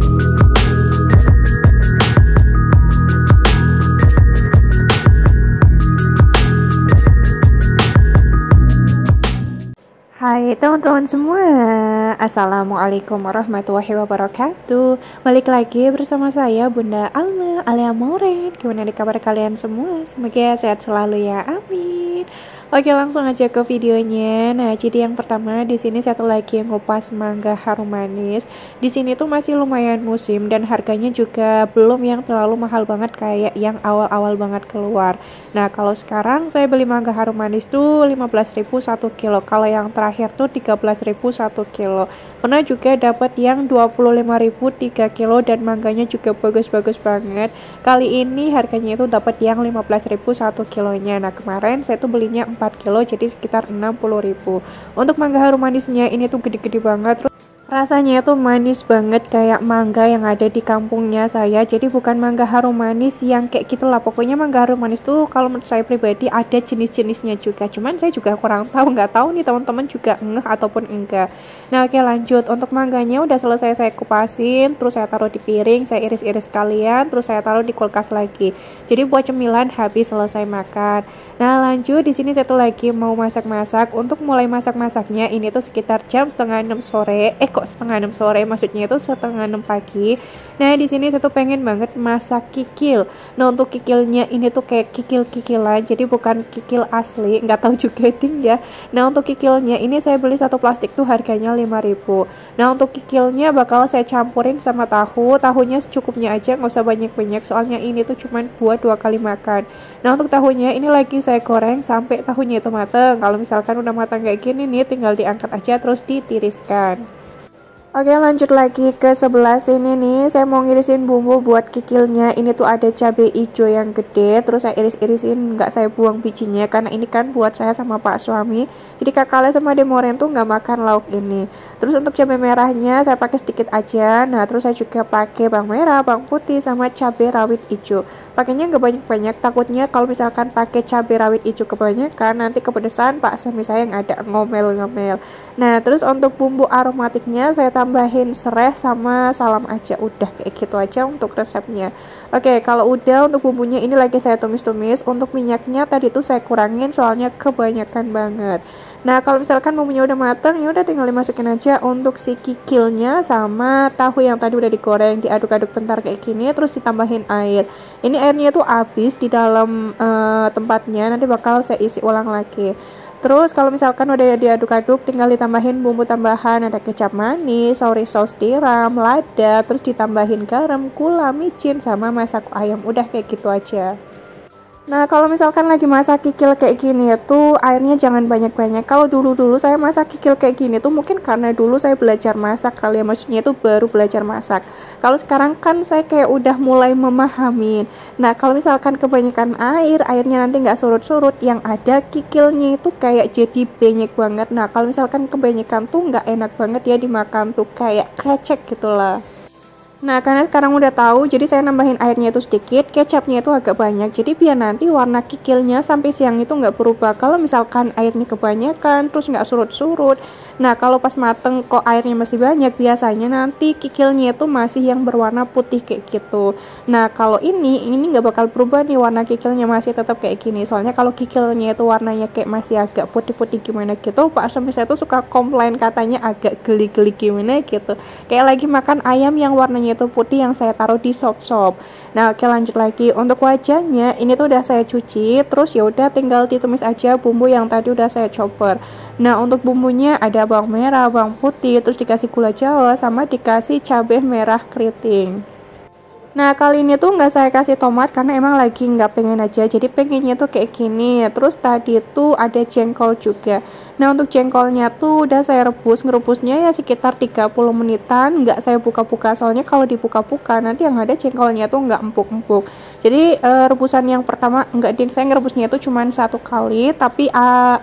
Hai teman-teman semua, Assalamualaikum warahmatullahi wabarakatuh. Balik lagi bersama saya Bunda Alma Alia Moren. Gimana nih kabar kalian semua? Semoga sehat selalu ya, amin. Oke, langsung aja ke videonya. Nah, jadi yang pertama di sini satu lagi yang ngupas mangga harum manis. Di sini tuh masih lumayan musim dan harganya juga belum yang terlalu mahal banget kayak yang awal-awal banget keluar. Nah, kalau sekarang saya beli mangga harum manis tuh 15.000 1 kilo. Kalau yang terakhir tuh 13.000 1 kilo. Pernah juga dapat yang 25.000 3 kilo dan mangganya juga bagus-bagus banget. Kali ini harganya itu dapat yang 15.000 1 kilonya. Nah, kemarin saya tuh belinya 4 kilo jadi sekitar 60.000. Untuk mangga harum manisnya ini tuh gede-gede banget. Rasanya tuh manis banget kayak mangga yang ada di kampungnya saya. Jadi bukan mangga harum manis yang kayak gitulah. Pokoknya mangga harum manis tuh kalau menurut saya pribadi ada jenis-jenisnya juga. Cuman saya juga kurang tahu, nggak tahu nih teman-teman juga ngeh ataupun enggak. Nah, oke, lanjut. Untuk mangganya udah selesai saya kupasin, terus saya taruh di piring, saya iris-iris sekalian, terus saya taruh di kulkas lagi. Jadi buat cemilan habis selesai makan. Nah, lanjut di sini satu lagi mau masak-masak. Untuk mulai masak-masaknya ini tuh sekitar jam setengah 6 sore. Kok setengah 6 sore, maksudnya itu setengah 6 pagi. Nah, di sini saya tuh pengen banget masak kikil. Nah, untuk kikilnya ini tuh kayak kikil-kikilan, jadi bukan kikil asli, nggak tahu juga ding ya. Nah, untuk kikilnya ini saya beli satu plastik tuh harganya 5.000. Nah, untuk kikilnya bakal saya campurin sama tahu. Tahunya secukupnya aja, nggak usah banyak-banyak, soalnya ini tuh cuman buat 2 kali makan. Nah, untuk tahunya ini lagi saya goreng sampai tahunya itu mateng. Kalau misalkan udah matang kayak gini nih, tinggal diangkat aja terus ditiriskan. Oke, lanjut lagi ke sebelah sini nih. Saya mau ngirisin bumbu buat kikilnya. Ini tuh ada cabai hijau yang gede, terus saya iris-irisin, nggak saya buang bijinya karena ini kan buat saya sama Pak suami. Jadi Kakaknya sama Demoren tuh nggak makan lauk ini. Terus untuk cabai merahnya saya pakai sedikit aja. Nah, terus saya juga pakai bawang merah, bawang putih sama cabai rawit hijau. Pakainya nggak banyak-banyak, takutnya kalau misalkan pakai cabai rawit hijau kebanyakan nanti kepedesan Pak suami saya yang ada ngomel-ngomel. Nah, terus untuk bumbu aromatiknya saya tambahin serai sama salam aja, udah kayak gitu aja untuk resepnya. Oke, kalau udah untuk bumbunya ini lagi saya tumis-tumis. Untuk minyaknya tadi tuh saya kurangin soalnya kebanyakan banget. Nah, kalau misalkan bumbunya udah mateng, ya udah tinggal dimasukin aja untuk si kikilnya sama tahu yang tadi udah digoreng, diaduk-aduk bentar kayak gini, terus ditambahin air. Ini airnya tuh habis di dalam tempatnya, nanti bakal saya isi ulang lagi. Terus kalau misalkan udah diaduk-aduk, tinggal ditambahin bumbu tambahan, ada kecap manis, soy sauce tiram, lada, terus ditambahin garam, gula, micin, sama masak ayam. Udah kayak gitu aja. Nah, kalau misalkan lagi masak kikil kayak gini ya tuh airnya jangan banyak-banyak. Kalau dulu-dulu saya masak kikil kayak gini tuh mungkin karena dulu saya belajar masak kali ya, maksudnya itu baru belajar masak. Kalau sekarang kan saya kayak udah mulai memahami. Nah, kalau misalkan kebanyakan airnya nanti nggak surut-surut, yang ada kikilnya itu kayak jadi banyak banget. Nah, kalau misalkan kebanyakan tuh nggak enak banget ya dimakan tuh, kayak krecek gitulah. Nah, karena sekarang udah tahu, jadi saya nambahin airnya itu sedikit, kecapnya itu agak banyak, jadi biar nanti warna kikilnya sampai siang itu nggak berubah. Kalau misalkan airnya kebanyakan, terus nggak surut-surut, nah kalau pas mateng kok airnya masih banyak, biasanya nanti kikilnya itu masih yang berwarna putih kayak gitu. Nah, kalau ini nggak bakal berubah nih, warna kikilnya masih tetap kayak gini. Soalnya kalau kikilnya itu warnanya kayak masih agak putih-putih gimana gitu, Pak suami saya tuh suka komplain katanya agak geli-geli gimana gitu. Kayak lagi makan ayam yang warnanya itu putih yang saya taruh di sop-sop. Nah, oke, lanjut lagi. Untuk wajahnya ini tuh udah saya cuci, terus ya udah tinggal ditumis aja bumbu yang tadi udah saya chopper. Nah, untuk bumbunya ada bawang merah, bawang putih, terus dikasih gula Jawa sama dikasih cabai merah keriting. Nah, kali ini tuh nggak saya kasih tomat karena emang lagi nggak pengen aja, jadi pengennya tuh kayak gini. Terus tadi tuh ada jengkol juga. Nah, untuk jengkolnya tuh udah saya ngerebusnya ya sekitar 30 menitan, nggak saya buka-buka, soalnya kalau dibuka-buka nanti yang ada jengkolnya tuh nggak empuk-empuk. Jadi rebusan yang pertama saya ngerebusnya itu cuma 1 kali, tapi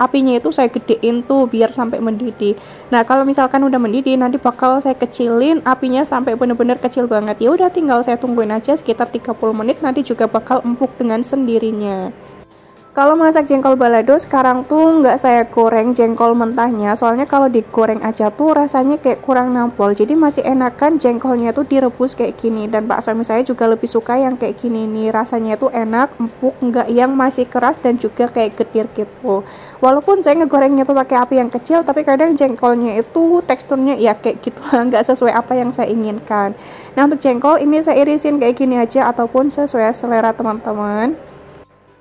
apinya itu saya gedein tuh biar sampai mendidih. Nah, kalau misalkan udah mendidih nanti bakal saya kecilin apinya sampai bener-bener kecil banget. Ya udah tinggal saya tungguin aja sekitar 30 menit, nanti juga bakal empuk dengan sendirinya. Kalau masak jengkol balado sekarang tuh nggak saya goreng jengkol mentahnya, soalnya kalau digoreng aja tuh rasanya kayak kurang nampol. Jadi masih enakan jengkolnya tuh direbus kayak gini. Dan Pak suami saya juga lebih suka yang kayak gini nih, rasanya tuh enak, empuk, nggak yang masih keras dan juga kayak getir gitu. Walaupun saya ngegorengnya tuh pakai api yang kecil, tapi kadang jengkolnya itu teksturnya ya kayak gitu lah, nggak sesuai apa yang saya inginkan. Nah untuk jengkol ini saya irisin kayak gini aja ataupun sesuai selera teman-teman.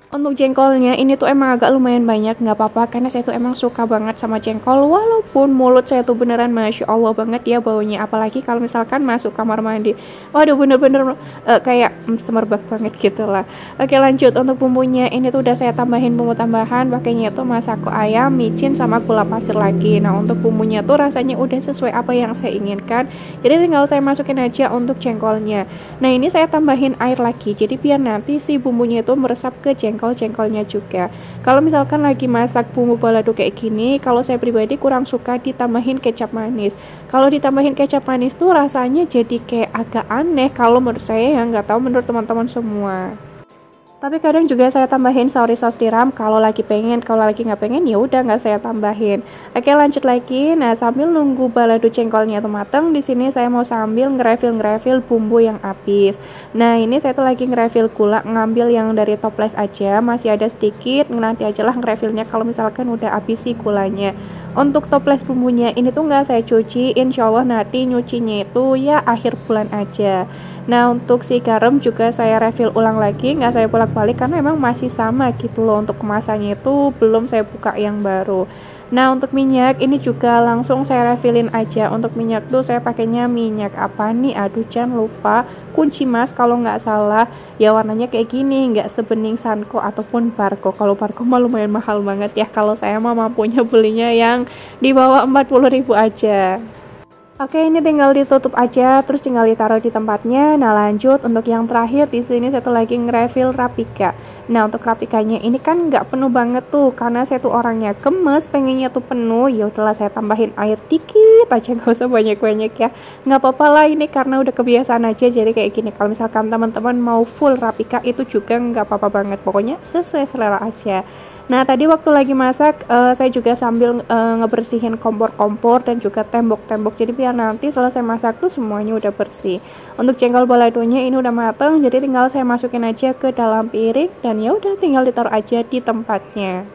Untuk jengkolnya ini tuh emang agak lumayan banyak, nggak apa-apa karena saya tuh emang suka banget sama jengkol, walaupun mulut saya tuh beneran Masya Allah banget ya baunya, apalagi kalau misalkan masuk kamar mandi, waduh bener-bener kayak semerbak banget gitu lah. Oke lanjut, untuk bumbunya ini tuh udah saya tambahin bumbu tambahan, pakainya tuh masako ayam, micin, sama gula pasir lagi. Nah untuk bumbunya tuh rasanya udah sesuai apa yang saya inginkan, jadi tinggal saya masukin aja untuk jengkolnya. Nah ini saya tambahin air lagi, jadi biar nanti si bumbunya itu meresap ke jengkolnya juga. Kalau misalkan lagi masak bumbu balado kayak gini, kalau saya pribadi kurang suka ditambahin kecap manis. Kalau ditambahin kecap manis tuh rasanya jadi kayak agak aneh kalau menurut saya, ya nggak tahu menurut teman-teman semua. Tapi kadang juga saya tambahin saus tiram kalau lagi pengen, kalau lagi nggak pengen ya udah nggak saya tambahin. Oke lanjut lagi. Nah sambil nunggu balado jengkolnya tuh mateng, di sini saya mau sambil ngerefill bumbu yang habis. Nah ini saya tuh lagi ngerefill gula, ngambil yang dari toples aja, masih ada sedikit, nanti aja lah ngerefillnya kalau misalkan udah habis sih gulanya. Untuk toples bumbunya ini tuh nggak saya cuci, insya Allah nanti nyucinya itu ya akhir bulan aja. Nah untuk si garam juga saya refill ulang lagi, nggak saya bolak-balik karena emang masih sama gitu loh, untuk kemasannya itu belum saya buka yang baru. Nah untuk minyak ini juga langsung saya refillin aja. Untuk minyak tuh saya pakainya minyak apa nih, aduh jangan lupa, Kunci Mas kalau nggak salah, ya warnanya kayak gini, nggak sebening Sanko ataupun Barco. Kalau Barco mah lumayan mahal banget ya, kalau saya mah mampunya belinya yang di bawah 40.000 aja. Oke, ini tinggal ditutup aja, terus tinggal ditaruh di tempatnya. Nah, lanjut untuk yang terakhir di sini saya tuh lagi ngerefill rapika. Nah, untuk rapikanya ini kan nggak penuh banget tuh, karena saya tuh orangnya gemes, pengennya tuh penuh. Ya udahlah saya tambahin air dikit aja, nggak usah banyak-banyak ya. Nggak apa-apa lah ini karena udah kebiasaan aja. Jadi kayak gini. Kalau misalkan teman-teman mau full rapika itu juga nggak apa-apa banget. Pokoknya sesuai selera aja. Nah tadi waktu lagi masak saya juga sambil ngebersihin kompor-kompor dan juga tembok-tembok, jadi biar nanti selesai masak tuh semuanya udah bersih. Untuk jengkol baladonya ini udah mateng, jadi tinggal saya masukin aja ke dalam piring dan ya udah tinggal ditaruh aja di tempatnya.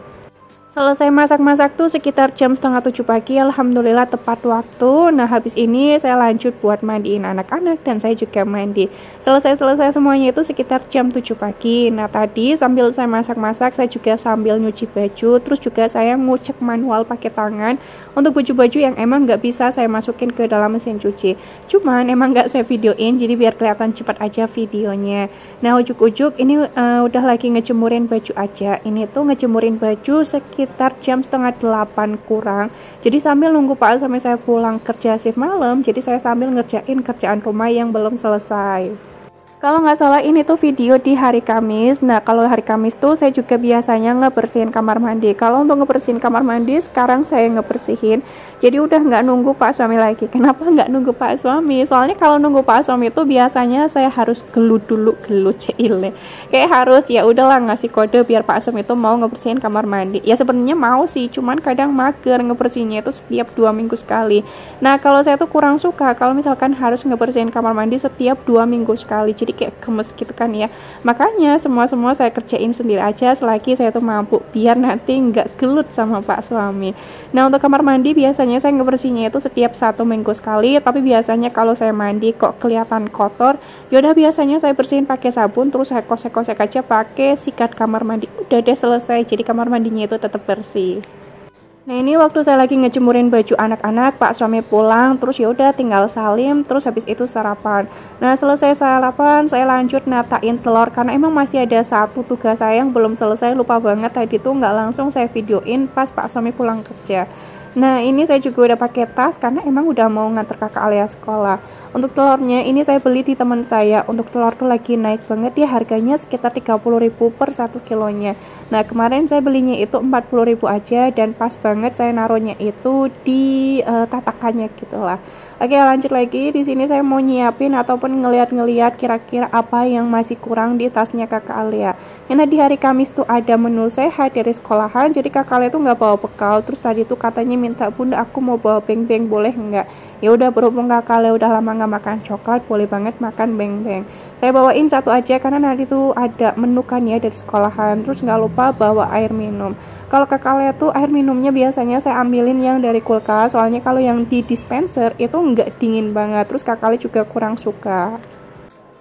Selesai masak-masak tuh sekitar jam setengah 7 pagi, alhamdulillah tepat waktu. Nah habis ini saya lanjut buat mandiin anak-anak dan saya juga mandi. Selesai semuanya itu sekitar jam 7 pagi. Nah tadi sambil saya masak-masak saya juga sambil nyuci baju, terus juga saya ngucek manual pakai tangan untuk baju-baju yang emang nggak bisa saya masukin ke dalam mesin cuci. Cuman emang nggak saya videoin, jadi biar kelihatan cepat aja videonya. Nah ujuk-ujuk ini udah lagi ngejemurin baju aja. Ini tuh ngejemurin baju sekitar jam setengah 8 kurang. Jadi sambil nunggu Pak sampai saya pulang kerja shift malam, jadi saya sambil ngerjain kerjaan rumah yang belum selesai. Kalau nggak salah ini tuh video di hari Kamis. Nah kalau hari Kamis tuh saya juga biasanya ngebersihin kamar mandi. Kalau untuk ngebersihin kamar mandi sekarang saya ngebersihin, jadi udah nggak nunggu Pak suami lagi. Kenapa nggak nunggu Pak suami? Soalnya kalau nunggu Pak suami itu biasanya saya harus gelut dulu, ceile. Kayak harus ya udahlah ngasih kode biar Pak suami itu mau ngebersihin kamar mandi. Ya sebenarnya mau sih, cuman kadang mager ngebersihinnya itu setiap 2 minggu sekali. Nah kalau saya tuh kurang suka kalau misalkan harus ngebersihin kamar mandi setiap 2 minggu sekali. Jadi kayak gemes gitu kan ya, makanya semua saya kerjain sendiri aja selagi saya tuh mampu, biar nanti nggak gelut sama Pak suami. Nah untuk kamar mandi biasanya saya ngebersihnya itu setiap 1 minggu sekali, tapi biasanya kalau saya mandi kok kelihatan kotor, yaudah biasanya saya bersihin pakai sabun, terus saya kosek-kosek aja pakai sikat kamar mandi, udah deh selesai, jadi kamar mandinya itu tetap bersih. Nah ini waktu saya lagi ngejemurin baju anak-anak, Pak suami pulang, terus ya udah tinggal salim, terus habis itu sarapan. Nah selesai sarapan, saya lanjut natain telur karena emang masih ada satu tugas saya yang belum selesai, lupa banget tadi tuh nggak langsung saya videoin pas Pak suami pulang kerja. Nah ini saya juga udah pakai tas karena emang udah mau nganter kakak alias sekolah. Untuk telurnya ini saya beli di teman saya. Untuk telur tuh lagi naik banget ya, harganya sekitar 30.000 per 1 kilonya. Nah kemarin saya belinya itu 40.000 aja dan pas banget saya naruhnya itu di tatakannya gitu lah. Oke, lanjut lagi. Di sini saya mau nyiapin ataupun ngeliat-ngeliat kira-kira apa yang masih kurang di tasnya kakak Alia. Karena di hari Kamis tuh ada menu sehat dari sekolahan, jadi kakak Alia tuh nggak bawa bekal. Terus tadi tuh katanya minta, bunda aku mau bawa beng-beng, boleh nggak? Ya udah, berhubung kakak Alia udah lama nggak makan coklat, boleh banget makan beng-beng. Saya bawain satu aja karena nanti tuh ada menu kan ya dari sekolahan. Terus nggak lupa bawa air minum. Kalau kakak Lea tuh air minumnya biasanya saya ambilin yang dari kulkas, soalnya kalau yang di dispenser itu nggak dingin banget, terus kakak Lea juga kurang suka.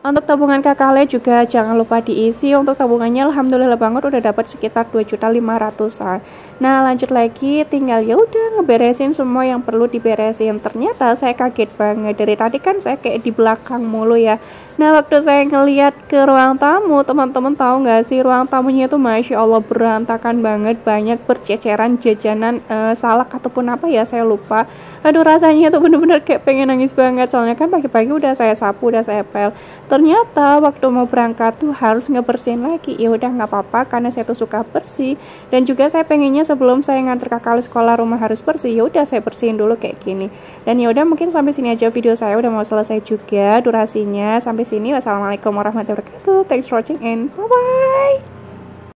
Untuk tabungan kakak Le juga jangan lupa diisi. Untuk tabungannya alhamdulillah banget udah dapat sekitar 2.500.000-an. Nah, lanjut lagi, tinggal ya udah ngeberesin semua yang perlu diberesin. Ternyata saya kaget banget, dari tadi kan saya kayak di belakang mulu ya. Nah, waktu saya ngeliat ke ruang tamu, teman-teman tahu nggak sih, ruang tamunya itu Masya Allah berantakan banget, banyak berceceran jajanan salak ataupun apa ya, saya lupa. Aduh, rasanya tuh bener-bener kayak pengen nangis banget, soalnya kan pagi-pagi udah saya sapu, udah saya pel. Ternyata waktu mau berangkat tuh harus ngebersihin lagi. Ya udah nggak apa-apa karena saya tuh suka bersih, dan juga saya pengennya sebelum saya nganter kakak sekolah rumah harus bersih. Ya udah saya bersihin dulu kayak gini. Dan ya udah mungkin sampai sini aja video saya, udah mau selesai juga durasinya. Sampai sini, wassalamualaikum warahmatullahi wabarakatuh. Thanks for watching and bye bye.